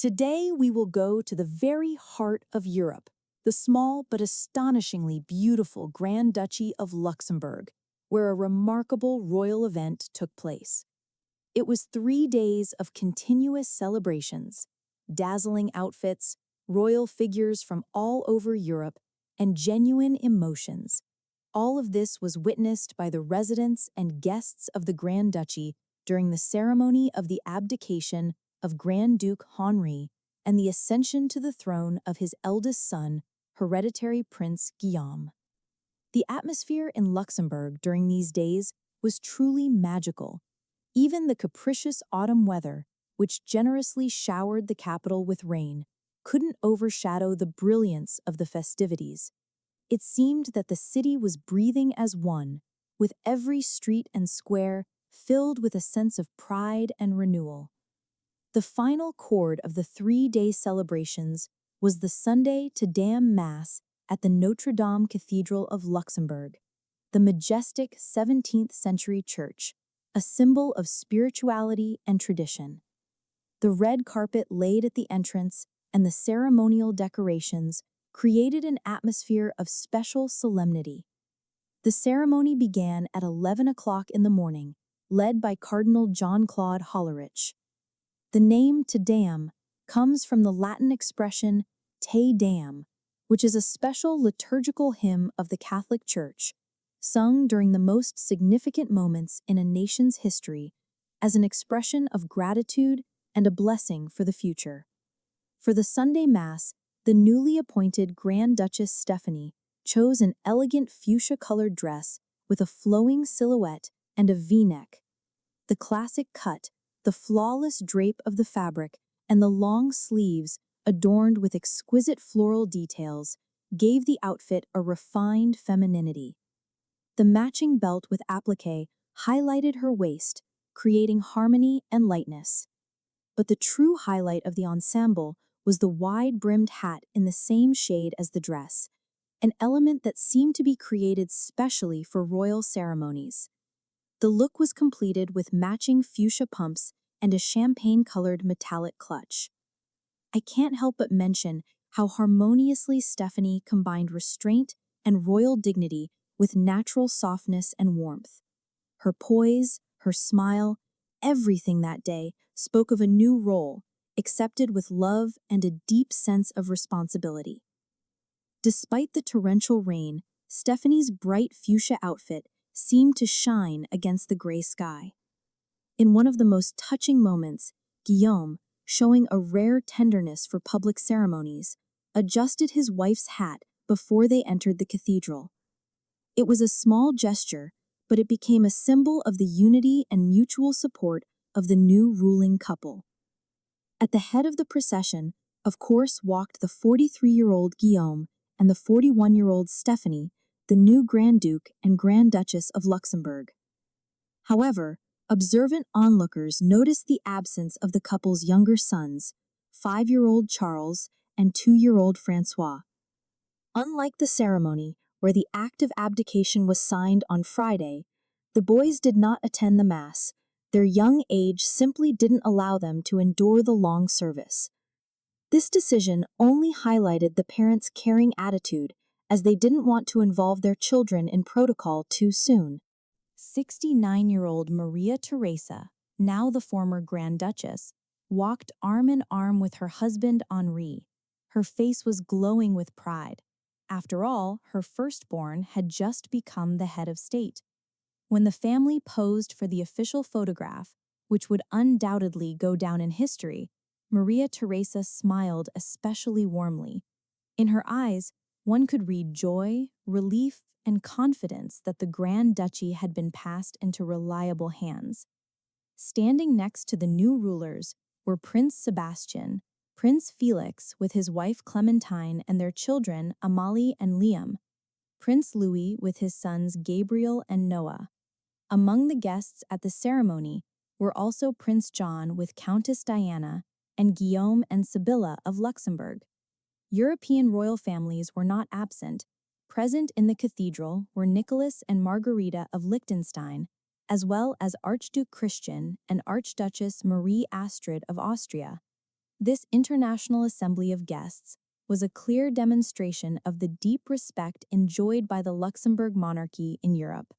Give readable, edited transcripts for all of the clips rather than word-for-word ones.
Today we will go to the very heart of Europe, the small but astonishingly beautiful Grand Duchy of Luxembourg, where a remarkable royal event took place. It was 3 days of continuous celebrations, dazzling outfits, royal figures from all over Europe, and genuine emotions. All of this was witnessed by the residents and guests of the Grand Duchy during the ceremony of the abdication of Grand Duke Henri and the ascension to the throne of his eldest son, hereditary Prince Guillaume. The atmosphere in Luxembourg during these days was truly magical. Even the capricious autumn weather, which generously showered the capital with rain, couldn't overshadow the brilliance of the festivities. It seemed that the city was breathing as one, with every street and square filled with a sense of pride and renewal. The final chord of the 3-day celebrations was the Sunday Te Deum Mass at the Notre-Dame Cathedral of Luxembourg, the majestic 17th-century church, a symbol of spirituality and tradition. The red carpet laid at the entrance and the ceremonial decorations created an atmosphere of special solemnity. The ceremony began at 11 o'clock in the morning, led by Cardinal Jean-Claude Hollerich. The name Te Deum comes from the Latin expression Te Deum, which is a special liturgical hymn of the Catholic Church, sung during the most significant moments in a nation's history as an expression of gratitude and a blessing for the future. For the Sunday Mass, the newly appointed Grand Duchess Stephanie chose an elegant fuchsia-colored dress with a flowing silhouette and a V-neck. The classic cut, the flawless drape of the fabric, and the long sleeves, adorned with exquisite floral details, gave the outfit a refined femininity. The matching belt with applique highlighted her waist, creating harmony and lightness. But the true highlight of the ensemble was the wide-brimmed hat in the same shade as the dress, an element that seemed to be created specially for royal ceremonies. The look was completed with matching fuchsia pumps and a champagne-colored metallic clutch. I can't help but mention how harmoniously Stephanie combined restraint and royal dignity with natural softness and warmth. Her poise, her smile, everything that day spoke of a new role, accepted with love and a deep sense of responsibility. Despite the torrential rain, Stephanie's bright fuchsia outfit seemed to shine against the gray sky. In one of the most touching moments, Guillaume, showing a rare tenderness for public ceremonies, adjusted his wife's hat before they entered the cathedral. It was a small gesture, but it became a symbol of the unity and mutual support of the new ruling couple. At the head of the procession, of course, walked the 43-year-old Guillaume and the 41-year-old Stephanie, the new Grand Duke and Grand Duchess of Luxembourg. However, observant onlookers noticed the absence of the couple's younger sons, 5-year-old Charles and 2-year-old Francois. Unlike the ceremony, where the act of abdication was signed on Friday, the boys did not attend the Mass. Their young age simply didn't allow them to endure the long service. This decision only highlighted the parents' caring attitude, as they didn't want to involve their children in protocol too soon. 69-year-old Maria Theresa, now the former Grand Duchess, walked arm in arm with her husband Henri. Her face was glowing with pride. After all, her firstborn had just become the head of state. When the family posed for the official photograph, which would undoubtedly go down in history, Maria Theresa smiled especially warmly. In her eyes, one could read joy, relief, and confidence that the Grand Duchy had been passed into reliable hands. Standing next to the new rulers were Prince Sebastian, Prince Felix with his wife Clementine and their children Amalie and Liam, Prince Louis with his sons Gabriel and Noah. Among the guests at the ceremony were also Prince John with Countess Diana and Guillaume and Sibylla of Luxembourg. European royal families were not absent. Present in the cathedral were Nicholas and Margarita of Liechtenstein, as well as Archduke Christian and Archduchess Marie Astrid of Austria. This international assembly of guests was a clear demonstration of the deep respect enjoyed by the Luxembourg monarchy in Europe.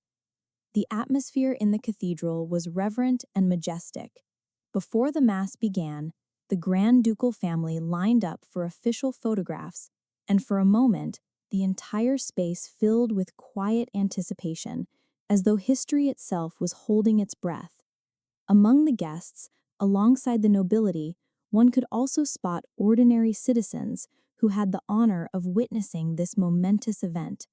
The atmosphere in the cathedral was reverent and majestic. Before the Mass began, the Grand Ducal family lined up for official photographs, and for a moment, the entire space filled with quiet anticipation, as though history itself was holding its breath. Among the guests, alongside the nobility, one could also spot ordinary citizens who had the honor of witnessing this momentous event.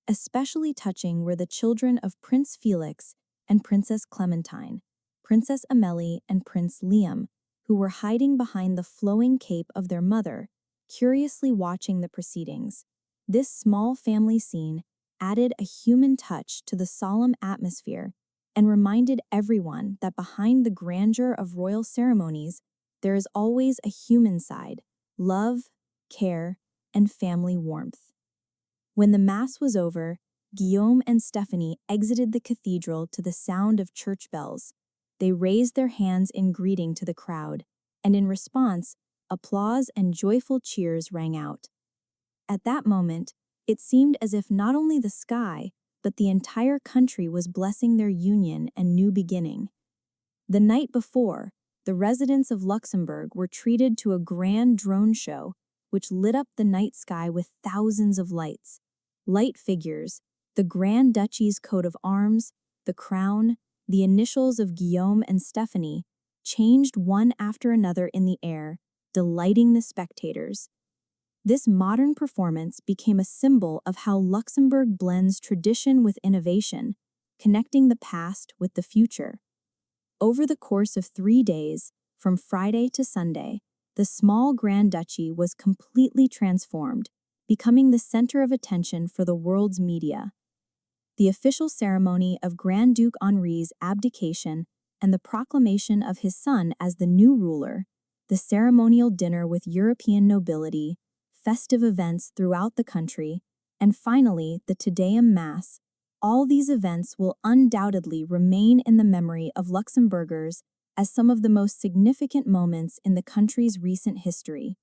Especially touching were the children of Prince Felix and Princess Clementine, Princess Amélie and Prince Liam, who were hiding behind the flowing cape of their mother, curiously watching the proceedings. This small family scene added a human touch to the solemn atmosphere and reminded everyone that behind the grandeur of royal ceremonies, there is always a human side: love, care, and family warmth. When the Mass was over, Guillaume and Stephanie exited the cathedral to the sound of church bells. They raised their hands in greeting to the crowd, and in response, applause and joyful cheers rang out. At that moment, it seemed as if not only the sky, but the entire country was blessing their union and new beginning. The night before, the residents of Luxembourg were treated to a grand drone show, which lit up the night sky with thousands of lights. Light figures, the Grand Duchy's coat of arms, the crown, the initials of Guillaume and Stephanie, changed one after another in the air, delighting the spectators. This modern performance became a symbol of how Luxembourg blends tradition with innovation, connecting the past with the future. Over the course of 3 days, from Friday to Sunday, the small Grand Duchy was completely transformed, becoming the center of attention for the world's media. The official ceremony of Grand Duke Henri's abdication and the proclamation of his son as the new ruler, the ceremonial dinner with European nobility, festive events throughout the country, and finally the Te Deum Mass, all these events will undoubtedly remain in the memory of Luxembourgers as some of the most significant moments in the country's recent history.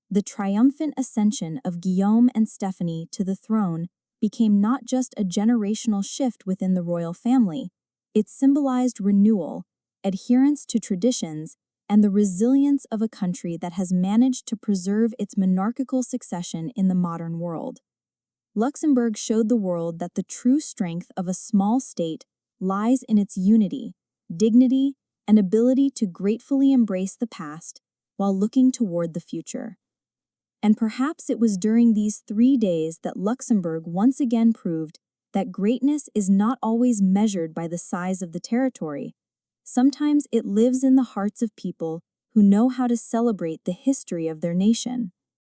The triumphant ascension of Guillaume and Stephanie to the throne became not just a generational shift within the royal family, it symbolized renewal, adherence to traditions, and the resilience of a country that has managed to preserve its monarchical succession in the modern world. Luxembourg showed the world that the true strength of a small state lies in its unity, dignity, and ability to gratefully embrace the past while looking toward the future. And perhaps it was during these 3 days that Luxembourg once again proved that greatness is not always measured by the size of the territory. Sometimes it lives in the hearts of people who know how to celebrate the history of their nation.